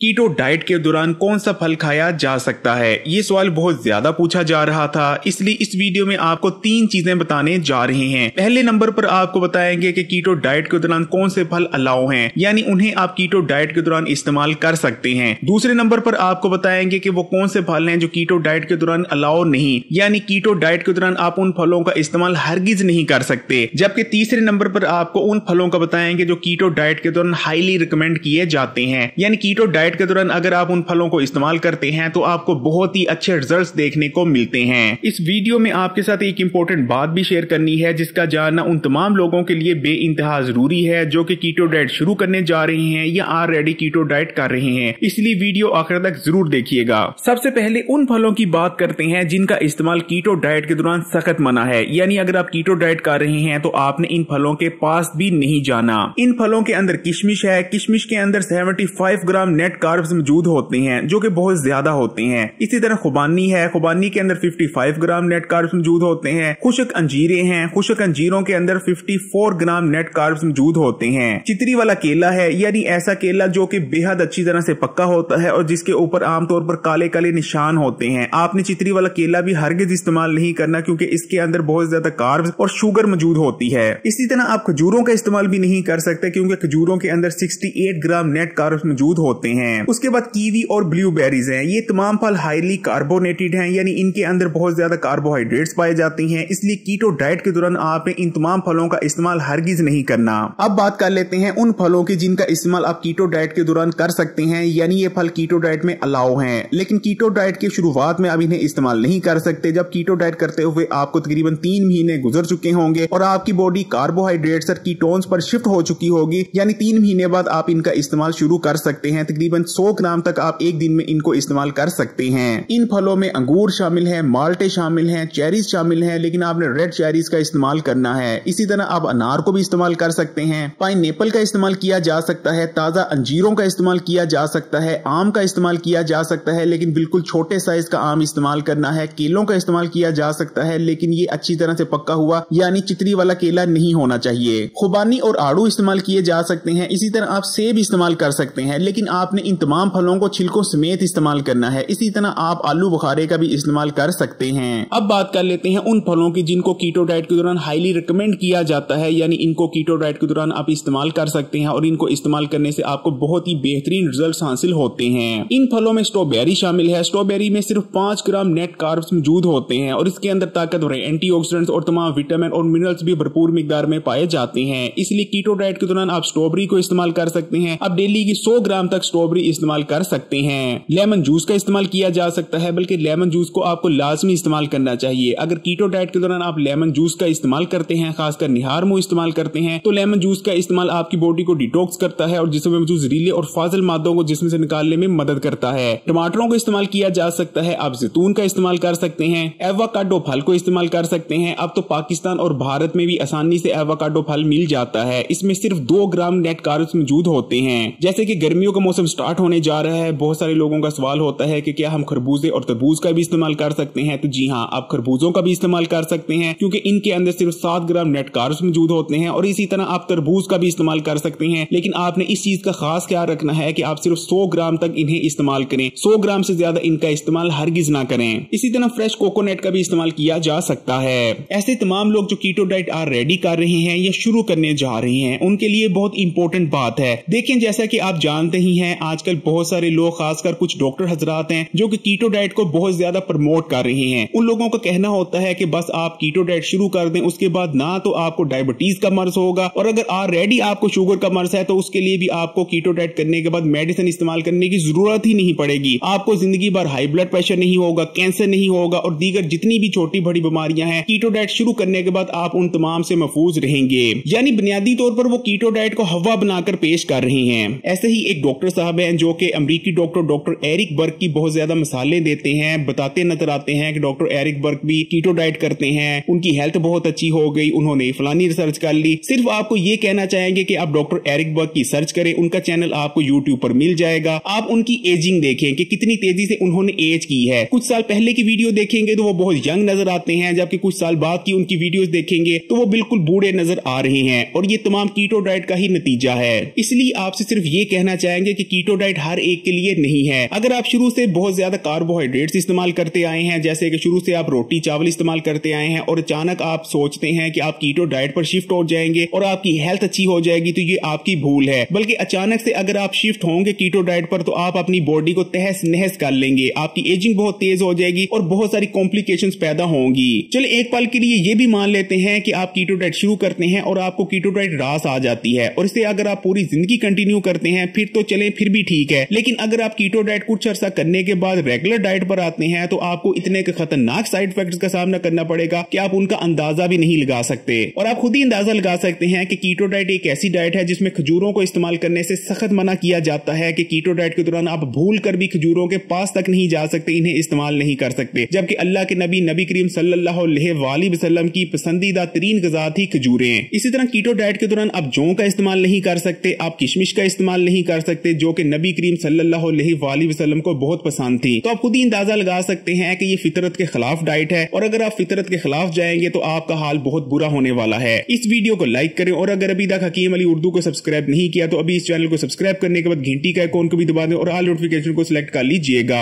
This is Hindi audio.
कीटो डाइट के दौरान कौन सा फल खाया जा सकता है? ये सवाल बहुत ज्यादा पूछा जा रहा था, इसलिए इस वीडियो में आपको 3 चीजें बताने जा रहे हैं। पहले नंबर पर आपको बताएंगे कि कीटो डाइट के दौरान कौन से फल अलाउ हैं, यानी उन्हें आप कीटो डाइट के दौरान इस्तेमाल कर सकते हैं। दूसरे नंबर पर आपको बताएंगे कि वो कौन से फल हैं जो कीटो डाइट के दौरान अलाउ नहीं, यानी कीटो डाइट के दौरान आप उन फलों का इस्तेमाल हरगिज नहीं कर सकते। जबकि तीसरे नंबर पर आपको उन फलों का बताएंगे जो कीटो डाइट के दौरान हाईली रिकमेंड किए जाते हैं, यानी कीटो डाइट के दौरान अगर आप उन फलों को इस्तेमाल करते हैं तो आपको बहुत ही अच्छे रिजल्ट्स देखने को मिलते हैं। इस वीडियो में आपके साथ एक इंपॉर्टेंट बात भी शेयर करनी है जिसका जानना उन तमाम लोगों के लिए बेइंतहा जरूरी है जो कि कीटो डाइट शुरू करने जा रहे हैं या ऑलरेडी कीटो डाइट कर रहे हैं, इसलिए वीडियो आखिर तक जरूर देखिएगा। सबसे पहले उन फलों की बात करते हैं जिनका इस्तेमाल कीटो डाइट के दौरान सख्त मना है, यानी अगर आप कीटो डाइट कर रहे हैं तो आपने इन फलों के पास भी नहीं जाना। इन फलों के अंदर किशमिश है, किशमिश के अंदर 75 ग्राम नेट कार्ब्स मौजूद होते हैं जो कि बहुत ज्यादा होते हैं। इसी तरह खुबानी है, खुबानी के अंदर 55 ग्राम नेट कार्ब्स मौजूद होते हैं। खुशक अंजीरें हैं, खुशक अंजीरों के अंदर 54 ग्राम नेट कार्ब्स मौजूद होते हैं। चितरी वाला केला है, यानी ऐसा केला जो कि बेहद अच्छी तरह से पक्का होता है और जिसके ऊपर आमतौर पर काले काले निशान होते हैं। आपने चितरी वाला केला भी हरगिज इस्तेमाल नहीं करना क्योंकि इसके अंदर बहुत ज्यादा कार्ब्स और शुगर मौजूद होती है। इसी तरह आप खजूरों का इस्तेमाल भी नहीं कर सकते क्योंकि खजूरों के अंदर 68 ग्राम नेट कार्ब्स मौजूद होते हैं। उसके बाद कीवी और ब्लूबेरीज हैं, ये तमाम फल हाईली कार्बोनेटेड हैं, यानी इनके अंदर बहुत ज्यादा कार्बोहाइड्रेट्स पाए जाते हैं, इसलिए कीटो डाइट के दौरान आपने इन तमाम फलों का इस्तेमाल हरगिज नहीं करना। अब बात कर लेते हैं उन फलों की जिनका इस्तेमाल आप कीटो डाइट के दौरान कर सकते हैं, यानी ये फल कीटो डाइट में अलाउ हैं, लेकिन कीटो डाइट की शुरुआत में आप इन्हें इस्तेमाल नहीं कर सकते। जब कीटो डाइट करते हुए आपको तकरीबन 3 महीने गुजर चुके होंगे और आपकी बॉडी कार्बोहाइड्रेट्स और कीटोन्स पर शिफ्ट हो चुकी होगी, यानी 3 महीने बाद आप इनका इस्तेमाल शुरू कर सकते हैं। तकरीबन 100 ग्राम तक आप एक दिन में इनको इस्तेमाल कर सकते हैं। इन फलों में अंगूर शामिल है, माल्टे शामिल हैं, चेरीज शामिल हैं, लेकिन आपने रेड चेरीज का इस्तेमाल करना है। इसी तरह आप अनार को भी इस्तेमाल कर सकते हैं, पाइनएप्पल का इस्तेमाल किया जा सकता है, ताजा अंजीरों का इस्तेमाल किया जा सकता है, आम का इस्तेमाल किया जा सकता है लेकिन बिल्कुल छोटे साइज का आम इस्तेमाल करना है, केलों का इस्तेमाल किया जा सकता है लेकिन ये अच्छी तरह से पक्का हुआ यानी चितरी वाला केला नहीं होना चाहिए। खुबानी और आड़ू इस्तेमाल किए जा सकते हैं। इसी तरह आप सेब इस्तेमाल कर सकते हैं, लेकिन आपने इन तमाम फलों को छिलकों समेत इस्तेमाल करना है। इसी तरह आप आलू बुखारे का भी इस्तेमाल कर सकते हैं। अब बात कर लेते हैं उन फलों की जिनको कीटो डाइट के दौरान हाईली रिकमेंड किया जाता है, यानी इनको कीटो डाइट के दौरान आप इस्तेमाल कर सकते हैं और इनको इस्तेमाल करने से आपको बहुत ही बेहतरीन रिजल्ट्स हासिल होते हैं। इन फलों में स्ट्रॉबेरी शामिल है। स्ट्रॉबेरी में सिर्फ 5 ग्राम नेट कार्ब्स मौजूद होते हैं और इसके अंदर ताकतवर एंटीऑक्सीडेंट्स और तमाम विटामिन और मिनरल्स भी भरपूर मिकदार में पाए जाते हैं, इसलिए कीटो डाइट के दौरान आप स्ट्रॉबेरी को इस्तेमाल कर सकते हैं। आप डेली की 100 ग्राम तक स्ट्रॉबेरी इस्तेमाल कर सकते हैं। लेमन जूस का इस्तेमाल किया जा सकता है, बल्कि लेमन जूस को आपको लाजमी इस्तेमाल करना चाहिए। अगर कीटो डाइट के दौरान आप लेमन जूस का इस्तेमाल करते हैं, खासकर निहार मुंह इस्तेमाल करते हैं, तो लेमन जूस का इस्तेमाल आपकी बॉडी को डिटॉक्स करता है और जिसमें मौजूद जहरीले और फाजिल मादों को जिस्म से निकालने में मदद करता है। टमाटरों को इस्तेमाल किया जा सकता है, आप जैतून का इस्तेमाल कर सकते हैं, एवोकाडो फल को इस्तेमाल कर सकते हैं। अब तो पाकिस्तान और भारत में भी आसानी से एवोकाडो फल मिल जाता है। इसमें सिर्फ 2 ग्राम नेट कार्ब्स मौजूद होते हैं। जैसे कि गर्मियों का मौसम स्टार्ट होने जा रहा है, बहुत सारे लोगों का सवाल होता है कि क्या हम खरबूजे और तरबूज का भी इस्तेमाल कर सकते हैं? तो जी हाँ, आप खरबूजों का भी इस्तेमाल कर सकते हैं क्योंकि इनके अंदर सिर्फ 7 ग्राम नेट कार्ब्स मौजूद होते हैं। और इसी तरह आप तरबूज का भी इस्तेमाल कर सकते हैं, लेकिन आपने इस चीज का खास ख्याल रखना है कि आप सिर्फ 100 ग्राम तक इन्हें इस्तेमाल करें। 100 ग्राम से ज्यादा इनका इस्तेमाल हरगिज ना करें। इसी तरह फ्रेश कोकोनट का भी इस्तेमाल किया जा सकता है। ऐसे तमाम लोग जो कीटो डाइट ऑलरेडी कर रहे हैं या शुरू करने जा रहे हैं उनके लिए बहुत इंपॉर्टेंट बात है। देखें, जैसा कि आप जानते ही हैं, आजकल बहुत सारे लोग, खासकर कुछ डॉक्टर हजरात हैं जो कि कीटो डाइट को बहुत ज्यादा प्रमोट कर रहे हैं। उन लोगों का कहना होता है कि बस आप कीटो डाइट शुरू कर दें, उसके बाद ना तो आपको डायबिटीज का मर्ज होगा और अगर ऑलरेडी आपको शुगर का मर्ज है तो उसके लिए भी आपको कीटो डाइट करने के बाद मेडिसिन इस्तेमाल करने की जरूरत ही नहीं पड़ेगी। आपको जिंदगी भर हाई ब्लड प्रेशर नहीं होगा, कैंसर नहीं होगा और दीगर जितनी भी छोटी बड़ी बीमारियां हैं, कीटो डाइट शुरू करने के बाद आप उन तमाम से महफूज रहेंगे। यानी बुनियादी तौर पर वो कीटो डाइट को हवा बनाकर पेश कर रहे हैं। ऐसे ही एक डॉक्टर साहब हैं जो कि अमेरिकी डॉक्टर एरिक बर्ग की बहुत ज्यादा मिसालें देते हैं, बताते नजर आते हैं कि डॉक्टर एरिक बर्ग भी कीटो डाइट करते हैं, उनकी हेल्थ बहुत अच्छी हो गई, उन्होंने फलानी रिसर्च कर ली। सिर्फ आपको ये कहना चाहेंगे कि आप डॉक्टर एरिक बर्ग की सर्च करें, उनका चैनल आपको यूट्यूब पर मिल जाएगा। आप उनकी एजिंग देखें कि कितनी तेजी से उन्होंने एज की है। कुछ साल पहले की वीडियो देखेंगे तो वो बहुत यंग नजर आते हैं, जबकि कुछ साल बाद की उनकी वीडियोस देखेंगे तो वो बिल्कुल बूढ़े नजर आ रहे हैं और ये तमाम कीटो डाइट का ही नतीजा है। इसलिए आपसे सिर्फ ये कहना चाहेंगे कि कीटो कीटो डाइट हर एक के लिए नहीं है। अगर आप शुरू से बहुत ज्यादा कार्बोहाइड्रेट्स इस्तेमाल करते आए हैं, जैसे कि शुरू से आप रोटी चावल इस्तेमाल करते आए हैं और अचानक आप सोचते हैं कि आप कीटो डाइट पर शिफ्ट हो जाएंगे और आपकी हेल्थ अच्छी हो जाएगी, तो ये आपकी भूल है। बल्कि अचानक से अगर आप शिफ्ट होंगे कीटो डाइट पर तो आप अपनी बॉडी को तहस नहस कर लेंगे, आपकी एजिंग बहुत तेज हो जाएगी और बहुत सारी कॉम्प्लिकेशंस पैदा होंगी। चलिए एक पल के लिए ये भी मान लेते हैं कि आप कीटो डाइट शुरू करते हैं और आपको कीटो डाइट रास आ जाती है और इसे अगर आप पूरी जिंदगी कंटिन्यू करते हैं फिर तो चले, फिर भी ठीक है। लेकिन अगर आप कीटो डाइट कुछ अर्सा करने के बाद रेगुलर डाइट पर आते हैं तो आपको इतने खतरनाक साइड इफेक्ट्स का सामना करना पड़ेगा कि आप उनका अंदाजा भी नहीं लगा सकते। और आप खुद ही अंदाजा लगा सकते हैं कि कीटो डाइट एक ऐसी डाइट है जिसमें खजूरों को इस्तेमाल करने से सख्त मना किया जाता है कि कीटो डाइट के दौरान आप भूल कर भी खजूरों के पास तक नहीं जा सकते, इन्हें इस्तेमाल नहीं कर सकते। जबकि अल्लाह के नबी करीम सल्लल्लाहु अलैहि वसल्लम की पसंदीदा तरीन ग़िज़ा थी खजूरें। इसी तरह कीटो डाइट के दौरान आप जौ का इस्तेमाल नहीं कर सकते, आप किशमिश का इस्तेमाल नहीं कर सकते, जो कि नबी करीम सल्लल्लाहु अलैहि वसल्लम को बहुत पसंद थी। तो आप खुद ही अंदाजा लगा सकते हैं कि ये फितरत के खिलाफ डाइट है और अगर आप फितरत के खिलाफ जाएंगे तो आपका हाल बहुत बुरा होने वाला है। इस वीडियो को लाइक करें और अगर अभी तक हकीम अली उर्दू को सब्सक्राइब नहीं किया तो अभी इस चैनल को सब्सक्राइब करने के बाद घंटी का आइकॉन को भी दबा दें और ऑल नोटिफिकेशन को सिलेक्ट कर लीजिएगा।